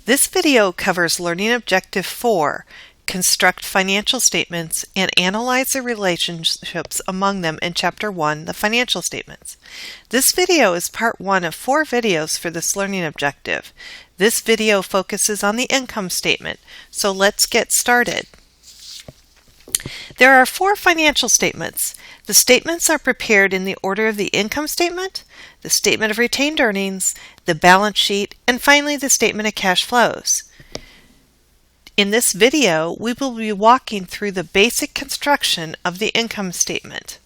This video covers Learning Objective 4, Construct Financial Statements and Analyze the Relationships Among Them in Chapter 1, the Financial Statements. This video is part 1 of 4 videos for this learning objective. This video focuses on the income statement, so let's get started. There are 4 financial statements. The statements are prepared in the order of the income statement, the statement of retained earnings, the balance sheet, and finally the statement of cash flows. In this video, we will be walking through the basic construction of the income statement.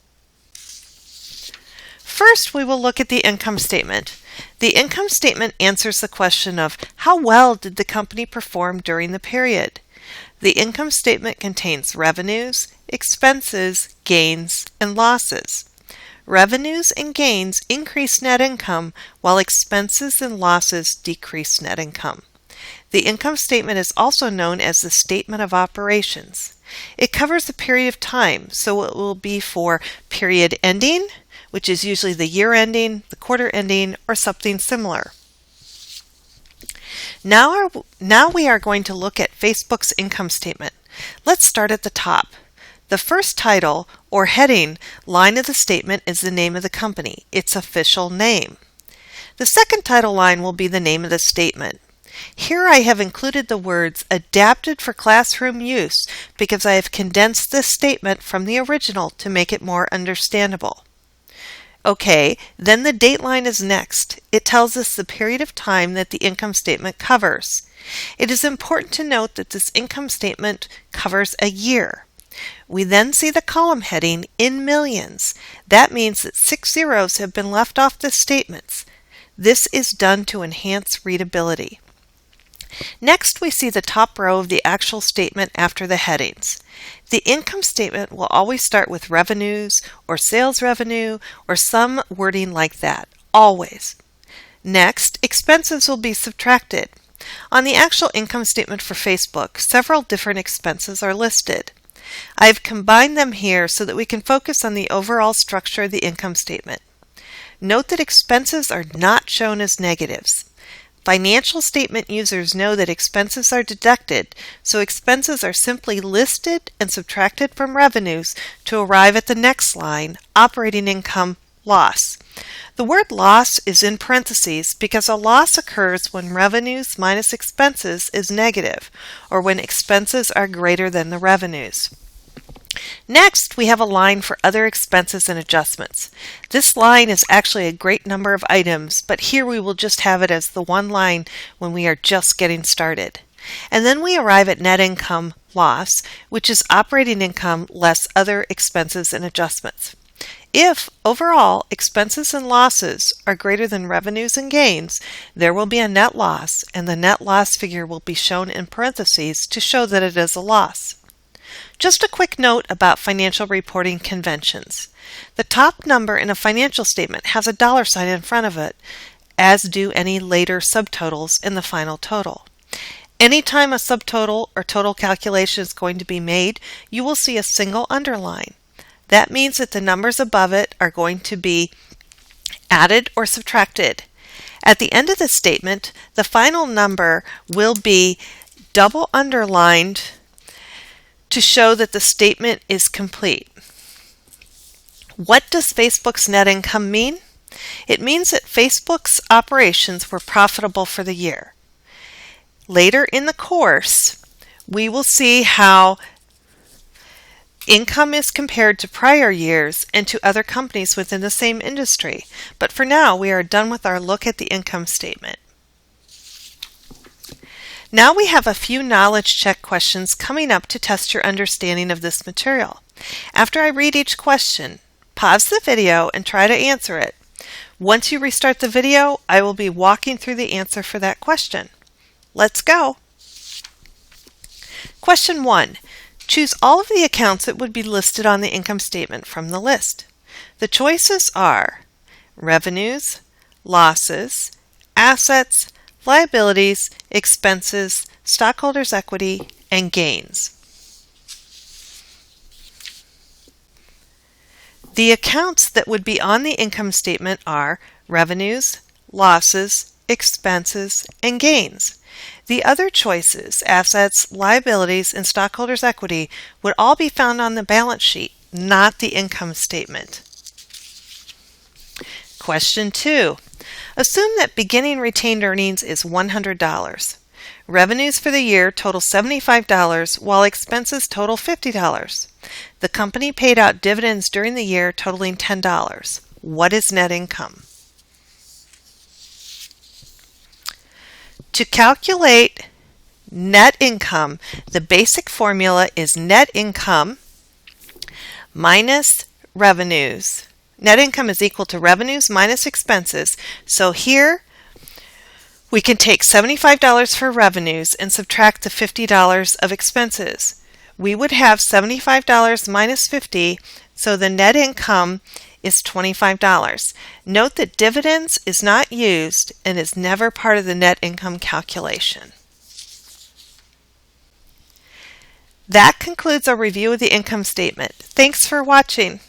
First, we will look at the income statement. The income statement answers the question of how well did the company perform during the period. The income statement contains revenues, expenses, gains, and losses. Revenues and gains increase net income, while expenses and losses decrease net income. The income statement is also known as the Statement of Operations. It covers a period of time, so it will be for period ending, which is usually the year ending, the quarter ending, or something similar. Now we are going to look at Facebook's income statement. Let's start at the top. The first title or heading line of the statement is the name of the company, its official name. The second title line will be the name of the statement. Here I have included the words adapted for classroom use because I have condensed this statement from the original to make it more understandable. Okay, then the date line is next. It tells us the period of time that the income statement covers. It is important to note that this income statement covers a year. We then see the column heading in millions. That means that 6 zeros have been left off the statements. This is done to enhance readability. Next, we see the top row of the actual statement after the headings. The income statement will always start with revenues or sales revenue or some wording like that, always. Next, expenses will be subtracted. On the actual income statement for Facebook, several different expenses are listed. I've combined them here so that we can focus on the overall structure of the income statement. Note that expenses are not shown as negatives. Financial statement users know that expenses are deducted, so expenses are simply listed and subtracted from revenues to arrive at the next line, operating income, loss. The word loss is in parentheses because a loss occurs when revenues minus expenses is negative, or when expenses are greater than the revenues. Next, we have a line for other expenses and adjustments. This line is actually a great number of items, but here we will just have it as the one line when we are just getting started. And then we arrive at net income loss, which is operating income less other expenses and adjustments. If, overall, expenses and losses are greater than revenues and gains, there will be a net loss, and the net loss figure will be shown in parentheses to show that it is a loss. Just a quick note about financial reporting conventions. The top number in a financial statement has a dollar sign in front of it, as do any later subtotals in the final total. Anytime a subtotal or total calculation is going to be made, you will see a single underline. That means that the numbers above it are going to be added or subtracted. At the end of the statement, the final number will be double underlined to show that the statement is complete. What does Facebook's net income mean? It means that Facebook's operations were profitable for the year. Later in the course, we will see how income is compared to prior years and to other companies within the same industry. But for now, we are done with our look at the income statement. Now we have a few knowledge check questions coming up to test your understanding of this material. After I read each question, pause the video and try to answer it. Once you restart the video, I will be walking through the answer for that question. Let's go! Question 1. Choose all of the accounts that would be listed on the income statement from the list. The choices are revenues, losses, assets, liabilities, expenses, stockholders' equity, and gains. The accounts that would be on the income statement are revenues, losses, expenses, and gains. The other choices, assets, liabilities, and stockholders' equity, would all be found on the balance sheet, not the income statement. Question 2. Assume that beginning retained earnings is $100. Revenues for the year total $75 while expenses total $50. The company paid out dividends during the year totaling $10. What is net income? To calculate net income, the basic formula is net income minus revenues. Net income is equal to revenues minus expenses. So here we can take $75 for revenues and subtract the $50 of expenses. We would have $75 minus $50, so the net income is $25. Note that dividends is not used and is never part of the net income calculation. That concludes our review of the income statement. Thanks for watching.